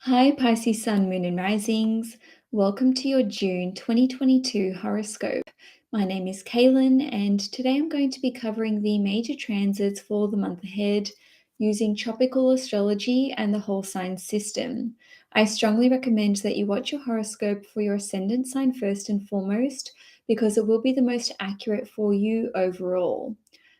Hi, Pisces Sun, Moon, and Risings. Welcome to your June 2022 horoscope. My name is Cailin, and today I'm going to be covering the major transits for the month ahead using tropical astrology and the whole sign system. I strongly recommend that you watch your horoscope for your ascendant sign first and foremost, because it will be the most accurate for you overall.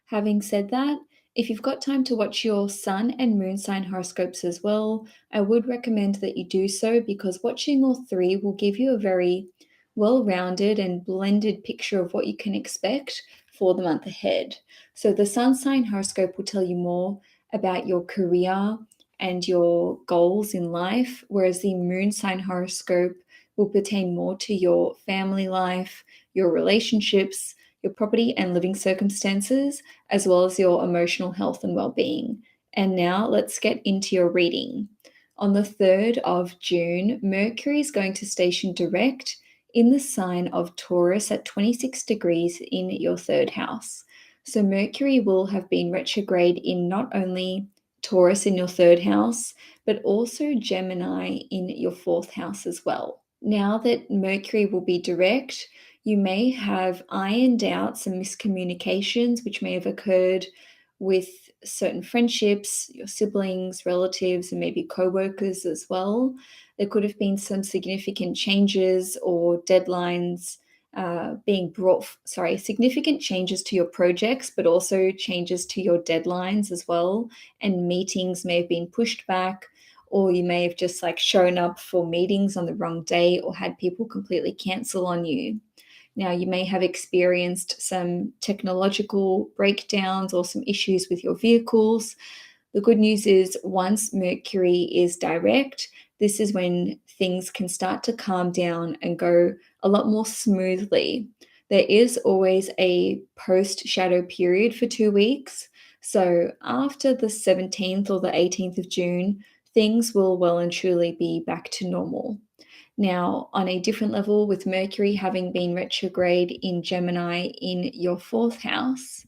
Having said that, if you've got time to watch your sun and moon sign horoscopes as well, I would recommend that you do so because watching all three will give you a very well rounded and blended picture of what you can expect for the month ahead. So, the sun sign horoscope will tell you more about your career and your goals in life, whereas the moon sign horoscope will pertain more to your family life, your relationships, your property and living circumstances, as well as your emotional health and well-being. And now let's get into your reading. On the 3rd of June, Mercury is going to station direct in the sign of Taurus at 26 degrees in your third house. So Mercury will have been retrograde in not only Taurus in your third house, but also Gemini in your fourth house as well. Now that Mercury will be direct, you may have ironed out some miscommunications which may have occurred with certain friendships, your siblings, relatives, and maybe co-workers as well. There could have been some significant changes or deadlines significant changes to your projects, but also changes to your deadlines as well. And meetings may have been pushed back, or you may have just shown up for meetings on the wrong day or had people completely cancel on you. Now, you may have experienced some technological breakdowns or some issues with your vehicles. The good news is once Mercury is direct, this is when things can start to calm down and go a lot more smoothly. There is always a post-shadow period for 2 weeks. So after the 17th or the 18th of June, things will well and truly be back to normal. Now, on a different level, with Mercury having been retrograde in Gemini in your fourth house,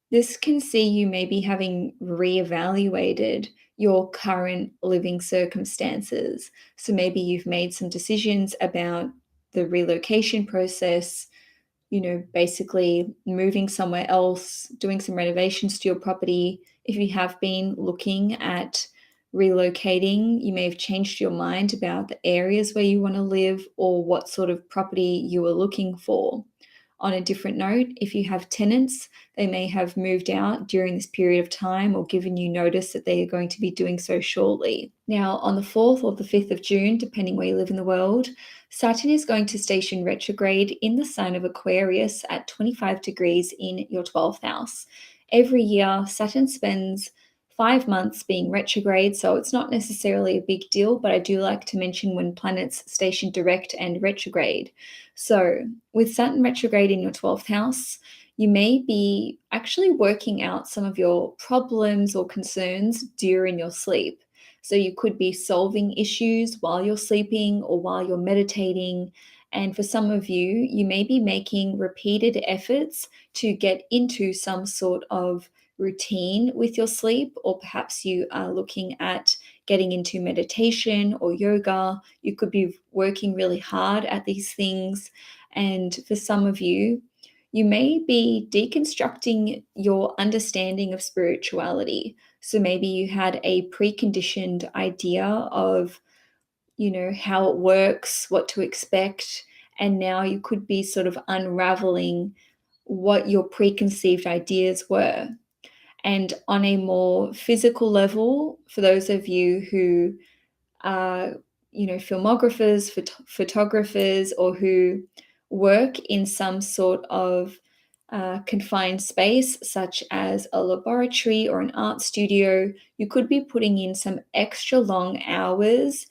this can see you maybe having reevaluated your current living circumstances. So maybe you've made some decisions about the relocation process, basically moving somewhere else, doing some renovations to your property. If you have been looking at relocating, you may have changed your mind about the areas where you want to live or what sort of property you are looking for. On a different note, if you have tenants, they may have moved out during this period of time or given you notice that they are going to be doing so shortly. Now, on the 4th or the 5th of June, depending where you live in the world, Saturn is going to station retrograde in the sign of Aquarius at 25 degrees in your 12th house. Every year, Saturn spends 5 months being retrograde, so it's not necessarily a big deal, but I do like to mention when planets station direct and retrograde. So, with Saturn retrograde in your 12th house, you may be actually working out some of your problems or concerns during your sleep. So, you could be solving issues while you're sleeping or while you're meditating. And for some of you, you may be making repeated efforts to get into some sort of routine with your sleep, or perhaps you are looking at getting into meditation or yoga. You could be working really hard at these things. And for some of you, you may be deconstructing your understanding of spirituality. So maybe you had a preconditioned idea of, how it works, what to expect, and now you could be sort of unraveling what your preconceived ideas were. And on a more physical level, for those of you who are, filmographers, photographers, or who work in some sort of confined space, such as a laboratory or an art studio, you could be putting in some extra long hours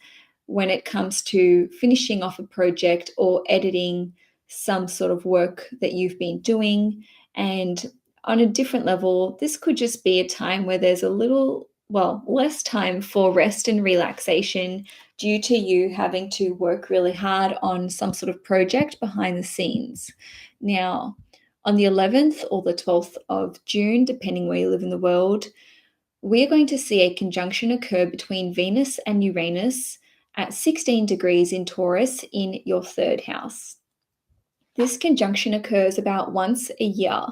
when it comes to finishing off a project or editing some sort of work that you've been doing. And on a different level, this could just be a time where there's less time for rest and relaxation due to you having to work really hard on some sort of project behind the scenes. Now, on the 11th or the 12th of June, depending where you live in the world, we are going to see a conjunction occur between Venus and Uranus at 16 degrees in Taurus in your third house. This conjunction occurs about once a year,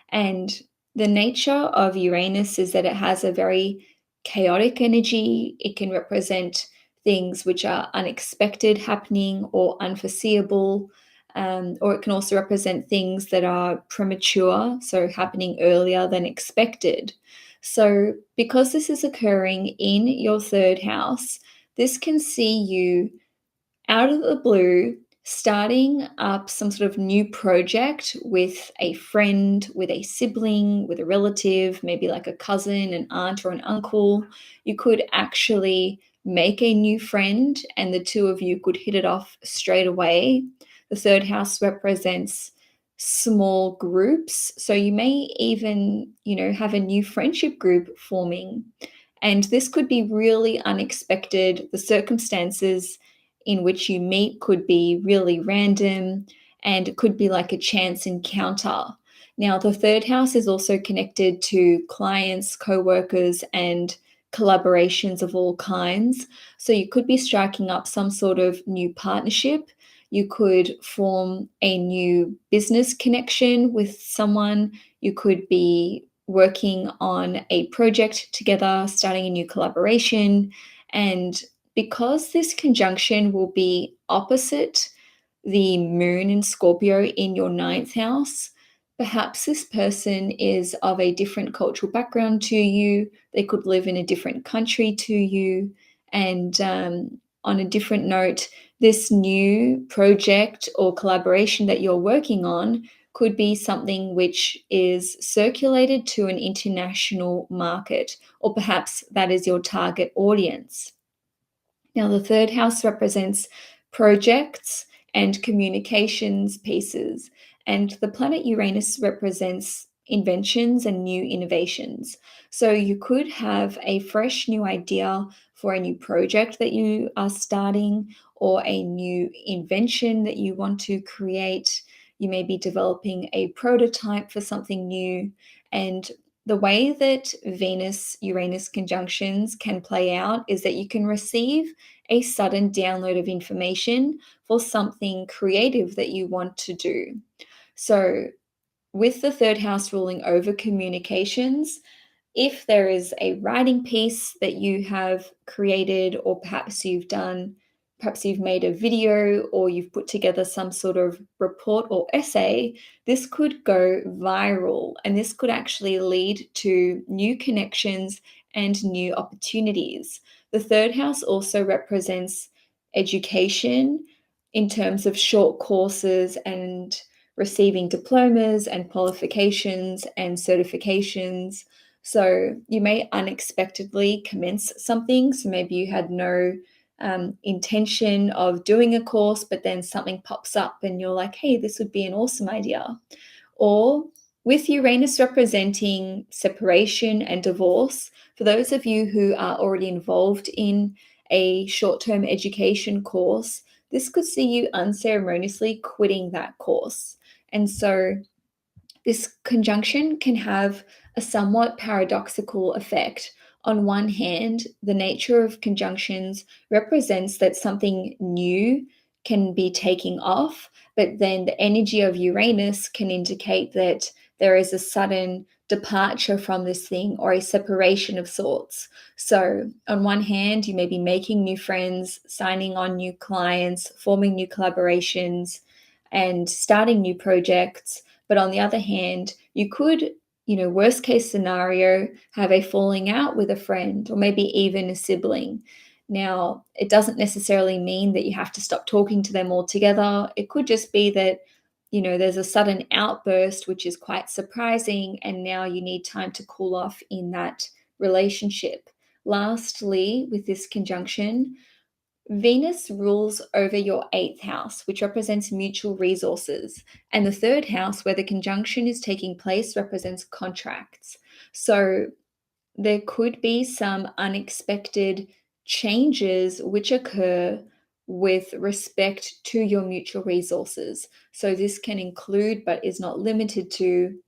and the nature of Uranus is that it has a very chaotic energy. It can represent things which are unexpected happening or unforeseeable, or it can also represent things that are premature, so happening earlier than expected. So, because this is occurring in your third house, this can see you out of the blue, starting up some sort of new project with a friend, with a sibling, with a relative, maybe like a cousin, an aunt, or an uncle. You could actually make a new friend and the two of you could hit it off straight away. The third house represents small groups. So you may even, have a new friendship group forming. And this could be really unexpected. The circumstances in which you meet could be really random and it could be like a chance encounter. Now, the third house is also connected to clients, co-workers, and collaborations of all kinds. So you could be striking up some sort of new partnership. You could form a new business connection with someone. You could be working on a project together, starting a new collaboration. And because this conjunction will be opposite the moon in Scorpio in your ninth house, perhaps this person is of a different cultural background to you. They could live in a different country to you. And on a different note, this new project or collaboration that you're working on could be something which is circulated to an international market, or perhaps that is your target audience. Now, the third house represents projects and communications pieces, and the planet Uranus represents inventions and new innovations. So, you could have a fresh new idea for a new project that you are starting, or a new invention that you want to create. You may be developing a prototype for something new, and the way that Venus Uranus conjunctions can play out is that you can receive a sudden download of information for something creative that you want to do. So, with the third house ruling over communications, if there is a writing piece that you have created, or perhaps you've made a video, or you've put together some sort of report or essay, this could go viral and this could actually lead to new connections and new opportunities. The third house also represents education in terms of short courses and receiving diplomas and qualifications and certifications. So you may unexpectedly commence something. So maybe you had no intention of doing a course, but then something pops up and you're like, hey, this would be an awesome idea. Or with Uranus representing separation and divorce, for those of you who are already involved in a short-term education course, this could see you unceremoniously quitting that course. And so this conjunction can have a somewhat paradoxical effect. On one hand, the nature of conjunctions represents that something new can be taking off, but then the energy of Uranus can indicate that there is a sudden departure from this thing, or a separation of sorts. So, on one hand, you may be making new friends, signing on new clients, forming new collaborations, and starting new projects. But on the other hand, you could, worst case scenario, have a falling out with a friend or maybe even a sibling. Now, it doesn't necessarily mean that you have to stop talking to them altogether. It could just be that, there's a sudden outburst, which is quite surprising, and now you need time to cool off in that relationship. Lastly, with this conjunction, Venus rules over your eighth house, which represents mutual resources. And the third house, where the conjunction is taking place, represents contracts. So there could be some unexpected changes which occur with respect to your mutual resources. So this can include, but is not limited to,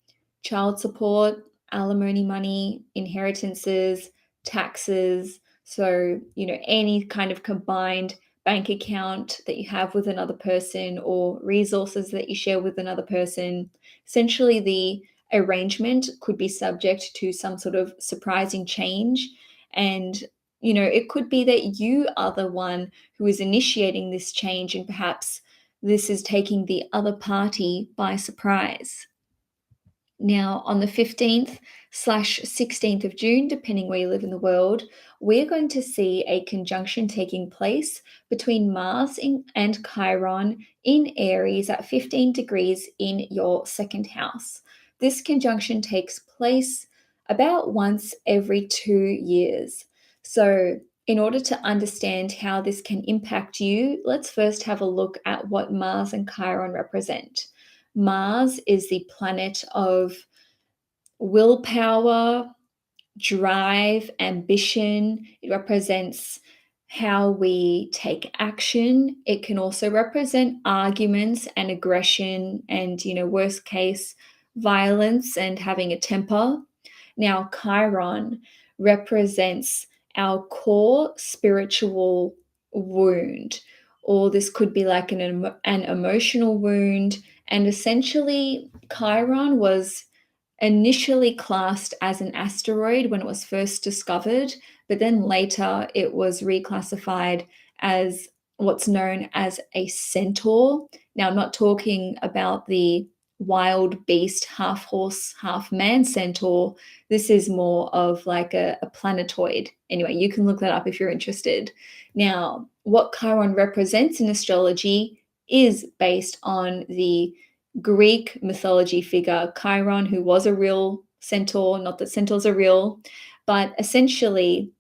child support, alimony money, inheritances, taxes. So, any kind of combined bank account that you have with another person or resources that you share with another person, essentially the arrangement could be subject to some sort of surprising change. And, it could be that you are the one who is initiating this change, and perhaps this is taking the other party by surprise. Now, on the 15th/16th of June, depending where you live in the world, we're going to see a conjunction taking place between Mars and Chiron in Aries at 15 degrees in your second house. This conjunction takes place about once every 2 years. So, in order to understand how this can impact you, let's first have a look at what Mars and Chiron represent. Mars is the planet of willpower, drive, ambition. It represents how we take action. It can also represent arguments and aggression and, worst case, violence and having a temper. Now, Chiron represents our core spiritual wound, or this could be like an emotional wound. And essentially, Chiron was initially classed as an asteroid when it was first discovered, but then later it was reclassified as what's known as a centaur. Now, I'm not talking about the wild beast, half horse, half man centaur. This is more of like a planetoid. Anyway, you can look that up if you're interested. Now, what Chiron represents in astrology is based on the Greek mythology figure Chiron, who was a real centaur, not that centaurs are real, but essentially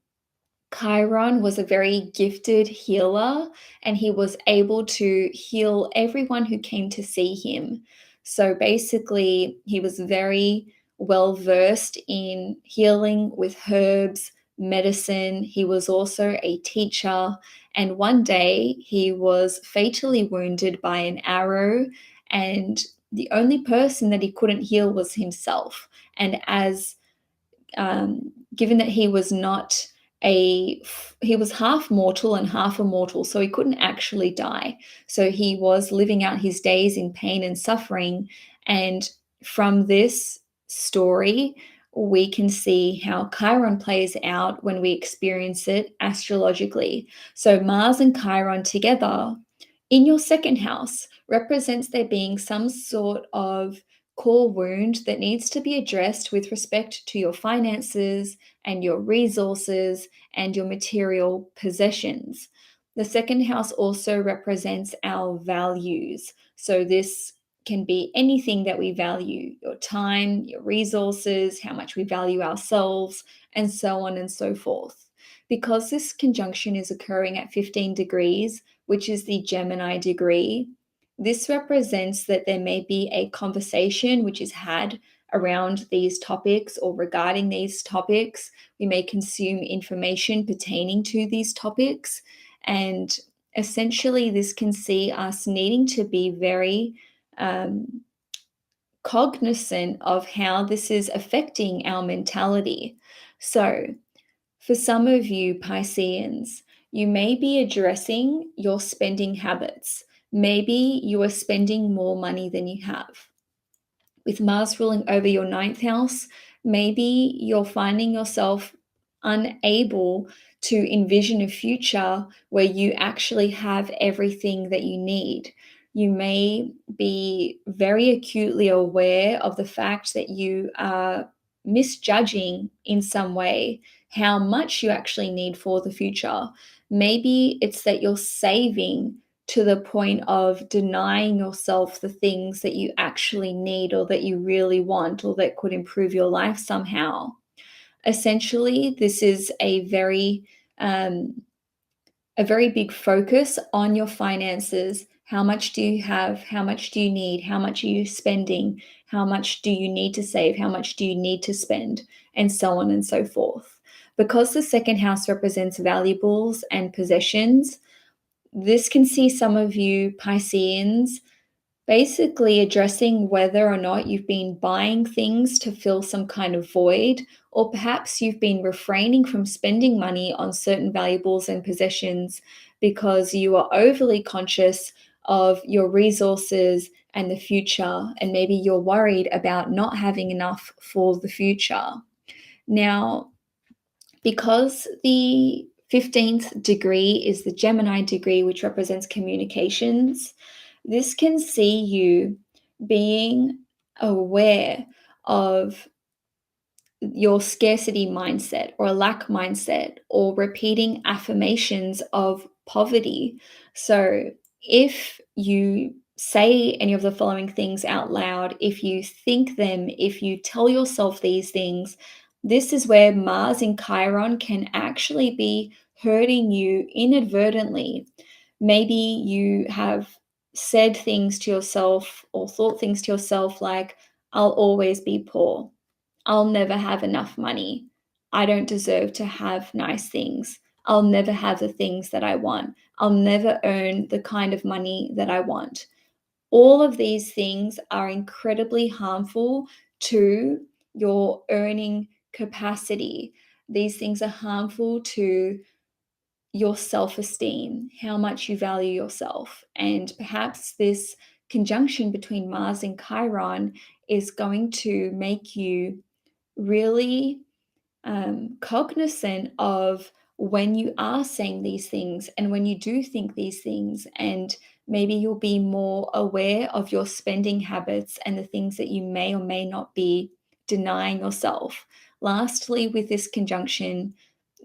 Chiron was a very gifted healer, and he was able to heal everyone who came to see him. So basically, he was very well versed in healing with herbs, medicine. He was also a teacher, and one day he was fatally wounded by an arrow, and the only person that he couldn't heal was himself. And as given that he was not he was half mortal and half immortal, so he couldn't actually die. So he was living out his days in pain and suffering. And from this story, we can see how Chiron plays out when we experience it astrologically. So Mars and Chiron together in your second house represents there being some sort of core wound that needs to be addressed with respect to your finances and your resources and your material possessions. The second house also represents our values. So, this can be anything that we value: your time, your resources, how much we value ourselves, and so on and so forth. Because this conjunction is occurring at 15 degrees, which is the Gemini degree, this represents that there may be a conversation which is had around these topics or regarding these topics. We may consume information pertaining to these topics. And essentially, this can see us needing to be very cognizant of how this is affecting our mentality. So, for some of you Pisceans, you may be addressing your spending habits. Maybe you are spending more money than you have. With Mars ruling over your ninth house, maybe you're finding yourself unable to envision a future where you actually have everything that you need. You may be very acutely aware of the fact that you are misjudging in some way how much you actually need for the future. Maybe it's that you're saving to the point of denying yourself the things that you actually need or that you really want or that could improve your life somehow. Essentially, this is a very big focus on your finances. How much do you have? How much do you need? How much are you spending? How much do you need to save? How much do you need to spend? And so on and so forth. Because the second house represents valuables and possessions, this can see some of you Pisceans Basically addressing whether or not you've been buying things to fill some kind of void, or perhaps you've been refraining from spending money on certain valuables and possessions because you are overly conscious of your resources and the future, and maybe you're worried about not having enough for the future. Now, because the 15th degree is the Gemini degree, which represents communications, this can see you being aware of your scarcity mindset or a lack mindset, or repeating affirmations of poverty. So, if you say any of the following things out loud, if you think them, if you tell yourself these things, this is where Mars in Chiron can actually be hurting you inadvertently. Maybe you have said things to yourself or thought things to yourself like, I'll always be poor. I'll never have enough money. I don't deserve to have nice things. I'll never have the things that I want. I'll never earn the kind of money that I want. All of these things are incredibly harmful to your earning capacity. These things are harmful to your self esteem, how much you value yourself. And perhaps this conjunction between Mars and Chiron is going to make you really cognizant of when you are saying these things and when you do think these things, and maybe you'll be more aware of your spending habits and the things that you may or may not be denying yourself. Lastly, with this conjunction,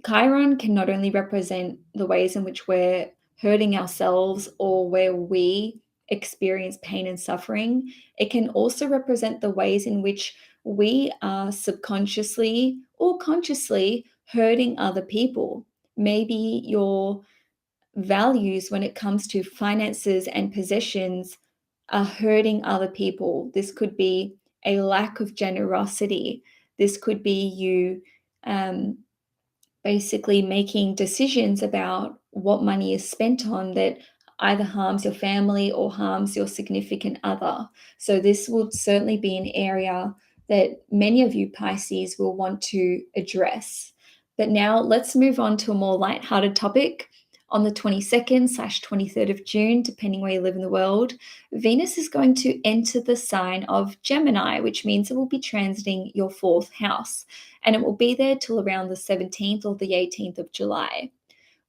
Chiron can not only represent the ways in which we're hurting ourselves or where we experience pain and suffering, it can also represent the ways in which we are subconsciously or consciously hurting other people. Maybe your values when it comes to finances and possessions are hurting other people. This could be a lack of generosity. This could be you um, basically making decisions about what money is spent on that either harms your family or harms your significant other. So, this will certainly be an area that many of you Pisces will want to address. But now let's move on to a more lighthearted topic. On the 22nd/23rd of June, depending where you live in the world, Venus is going to enter the sign of Gemini, which means it will be transiting your fourth house, and it will be there till around the 17th or the 18th of July.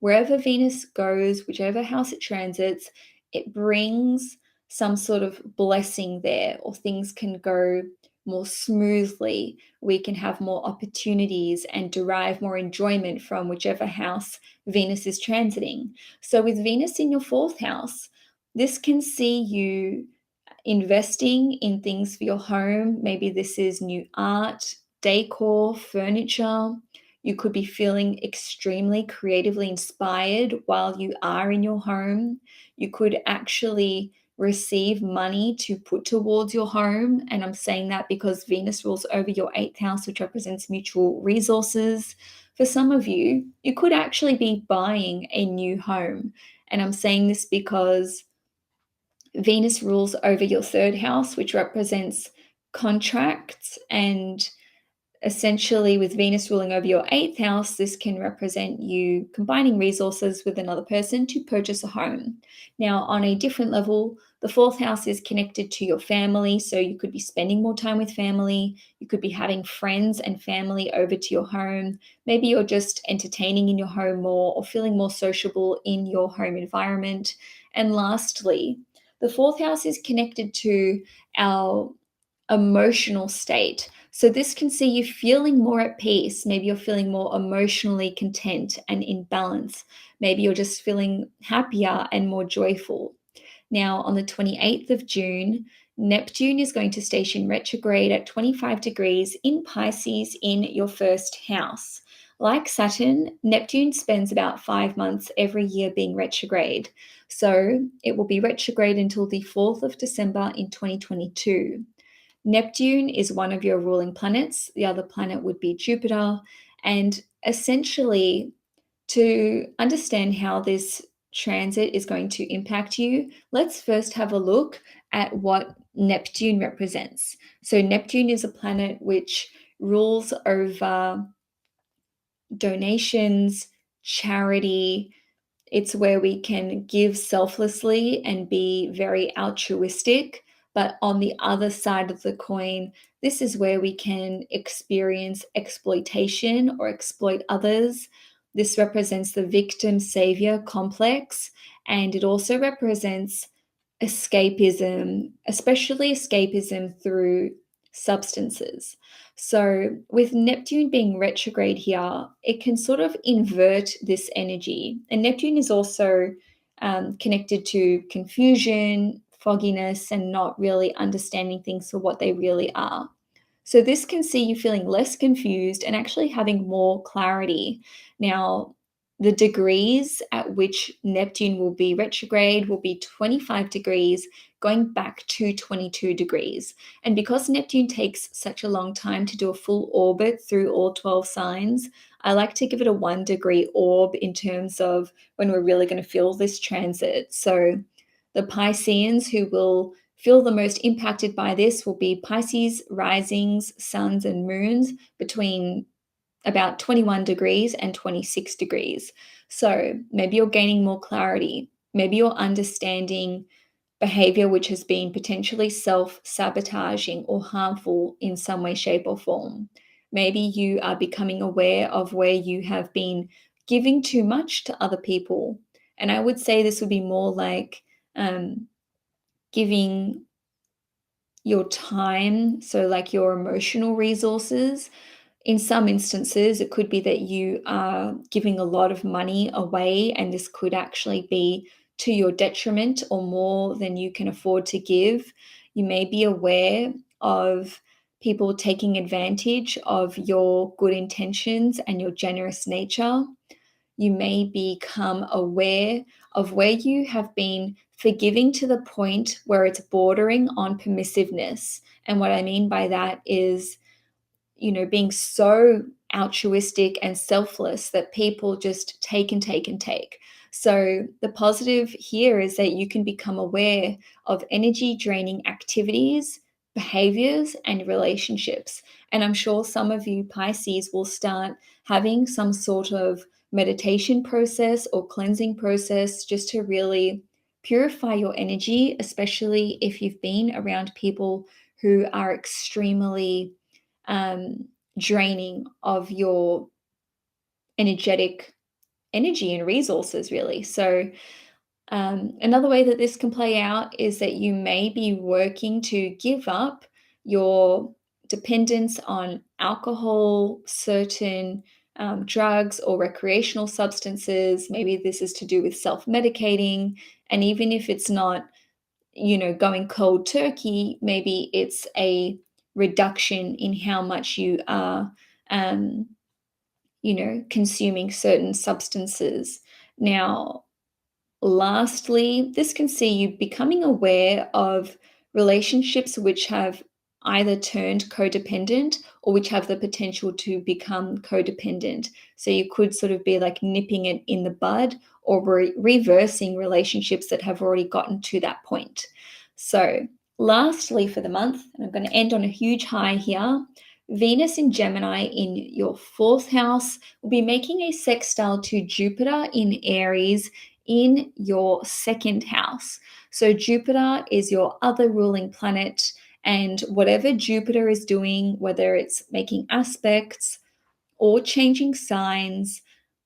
Wherever Venus goes, whichever house it transits, it brings some sort of blessing there, or things can go more smoothly. We can have more opportunities and derive more enjoyment from whichever house Venus is transiting. So, with Venus in your fourth house, this can see you investing in things for your home. Maybe this is new art, decor, furniture. You could be feeling extremely creatively inspired while you are in your home. You could actually receive money to put towards your home. And I'm saying that because Venus rules over your eighth house, which represents mutual resources. For some of you, you could actually be buying a new home. And I'm saying this because Venus rules over your third house, which represents contracts. And essentially, with Venus ruling over your eighth house, this can represent you combining resources with another person to purchase a home. Now, on a different level, the fourth house is connected to your family. So you could be spending more time with family. You could be having friends and family over to your home. Maybe you're just entertaining in your home more or feeling more sociable in your home environment. And lastly, the fourth house is connected to our emotional state. So this can see you feeling more at peace. Maybe you're feeling more emotionally content and in balance. Maybe you're just feeling happier and more joyful. Now, on the 28th of June, Neptune is going to station retrograde at 25 degrees in Pisces in your first house. Like Saturn, Neptune spends about 5 months every year being retrograde. So it will be retrograde until the 4th of December in 2022. Neptune is one of your ruling planets. The other planet would be Jupiter. And essentially, to understand how this transit is going to impact you, let's first have a look at what Neptune represents. So Neptune is a planet which rules over donations, charity. It's where we can give selflessly and be very altruistic. But on the other side of the coin, this is where we can experience exploitation or exploit others. This represents the victim savior complex, and it also represents escapism, especially escapism through substances. So, with Neptune being retrograde here, it can sort of invert this energy. And Neptune is also connected to confusion, fogginess, and not really understanding things for what they really are. So, this can see you feeling less confused and actually having more clarity. Now, the degrees at which Neptune will be retrograde will be 25 degrees, going back to 22 degrees. And because Neptune takes such a long time to do a full orbit through all 12 signs, I like to give it a 1 degree orb in terms of when we're really going to feel this transit. So the Pisceans who will feel the most impacted by this will be Pisces risings, suns, and moons between about 21 degrees and 26 degrees. So maybe you're gaining more clarity. Maybe you're understanding behavior which has been potentially self-sabotaging or harmful in some way, shape, or form. Maybe you are becoming aware of where you have been giving too much to other people. And I would say this would be more like giving your time, so like your emotional resources. In some instances, it could be that you are giving a lot of money away, and this could actually be to your detriment or more than you can afford to give. You may be aware of people taking advantage of your good intentions and your generous nature. You may become aware of where you have been forgiving to the point where it's bordering on permissiveness. And what I mean by that is, being so altruistic and selfless that people just take and take and take. So the positive here is that you can become aware of energy draining activities, behaviors, and relationships. And I'm sure some of you Pisces will start having some sort of meditation process or cleansing process just to really purify your energy, especially if you've been around people who are extremely draining of your energetic energy and resources, really. So, another way that this can play out is that you may be working to give up your dependence on alcohol, certain drugs, or recreational substances. Maybe this is to do with self medicating. And even if it's not going cold turkey, maybe it's a reduction in how much you are, consuming certain substances. Now, lastly, this can see you becoming aware of relationships which have either turned codependent or which have the potential to become codependent. So you could sort of be like nipping it in the bud or reversing relationships that have already gotten to that point. So, lastly, for the month, and I'm going to end on a huge high here. Venus in Gemini in your fourth house will be making a sextile to Jupiter in Aries in your second house. So Jupiter is your other ruling planet, and whatever Jupiter is doing, whether it's making aspects or changing signs,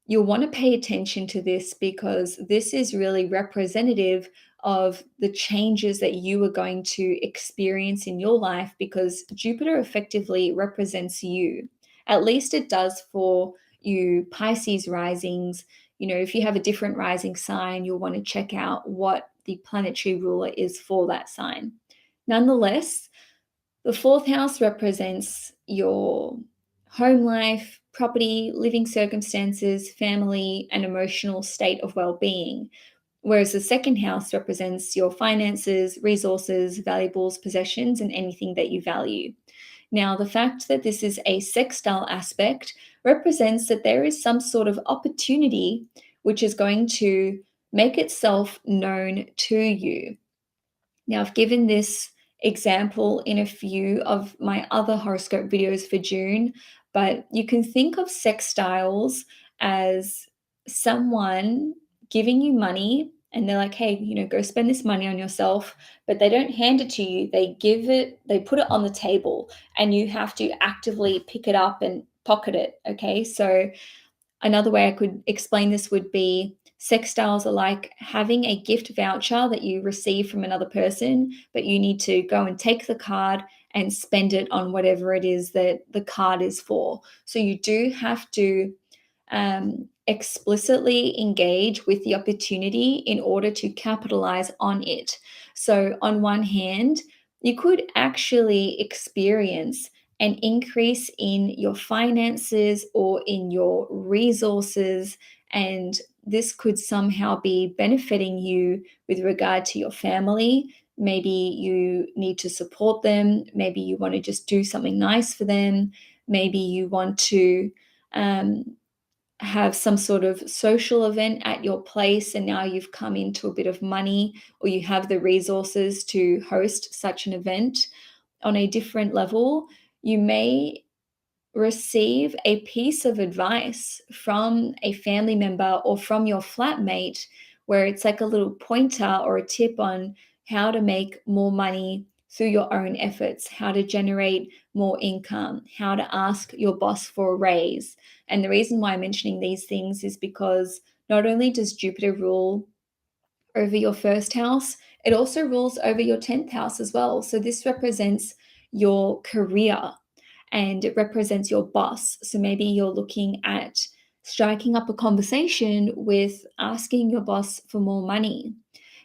you'll want to pay attention to this because this is really representative of the changes that you are going to experience in your life, because Jupiter effectively represents you. At least it does for you Pisces risings. If you have a different rising sign, you'll want to check out what the planetary ruler is for that sign. Nonetheless, the fourth house represents your home life, property, living circumstances, family, and emotional state of well-being. Whereas the second house represents your finances, resources, valuables, possessions, and anything that you value. Now, the fact that this is a sextile aspect represents that there is some sort of opportunity which is going to make itself known to you. Now, I've given this example in a few of my other horoscope videos for June, but you can think of sextiles as someone giving you money and they're like, hey, go spend this money on yourself, but they don't hand it to you. They put it on the table and you have to actively pick it up and pocket it. Okay. So another way I could explain this would be sextiles are like having a gift voucher that you receive from another person, but you need to go and take the card and spend it on whatever it is that the card is for. So you do have to explicitly engage with the opportunity in order to capitalize on it. So, on one hand, you could actually experience an increase in your finances or in your resources, and this could somehow be benefiting you with regard to your family. Maybe you need to support them. Maybe you want to just do something nice for them. Maybe you want to um, have some sort of social event at your place and now you've come into a bit of money or you have the resources to host such an event. On a different level, you may receive a piece of advice from a family member or from your flatmate where it's like a little pointer or a tip on how to make more money through your own efforts, how to generate more income, how to ask your boss for a raise. And the reason why I'm mentioning these things is because not only does Jupiter rule over your first house, it also rules over your 10th house as well. So this represents your career and it represents your boss. So maybe you're looking at striking up a conversation with asking your boss for more money.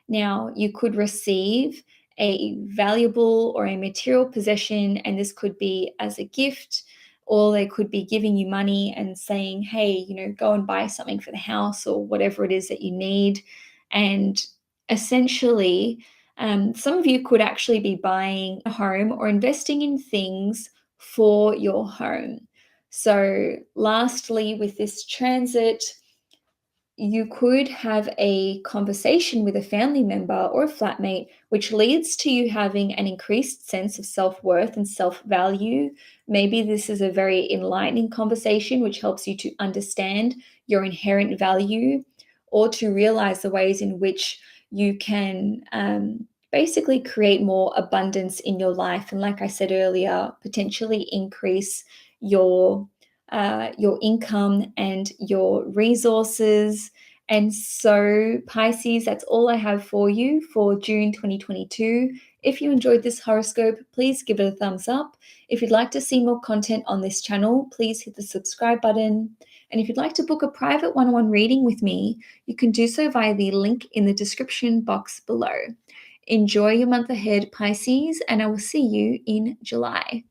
Now, you could receive a valuable or a material possession, and this could be as a gift, or they could be giving you money and saying, hey, go and buy something for the house or whatever it is that you need. And essentially, some of you could actually be buying a home or investing in things for your home. So, lastly, with this transit, you could have a conversation with a family member or a flatmate, which leads to you having an increased sense of self worth and self value. Maybe this is a very enlightening conversation, which helps you to understand your inherent value or to realize the ways in which you can basically create more abundance in your life. And like I said earlier, potentially increase your income and your resources. And so, Pisces, that's all I have for you for June 2022. If you enjoyed this horoscope, please give it a thumbs up. If you'd like to see more content on this channel, please hit the subscribe button. And if you'd like to book a private one-on-one reading with me, you can do so via the link in the description box below. Enjoy your month ahead, Pisces, and I will see you in July.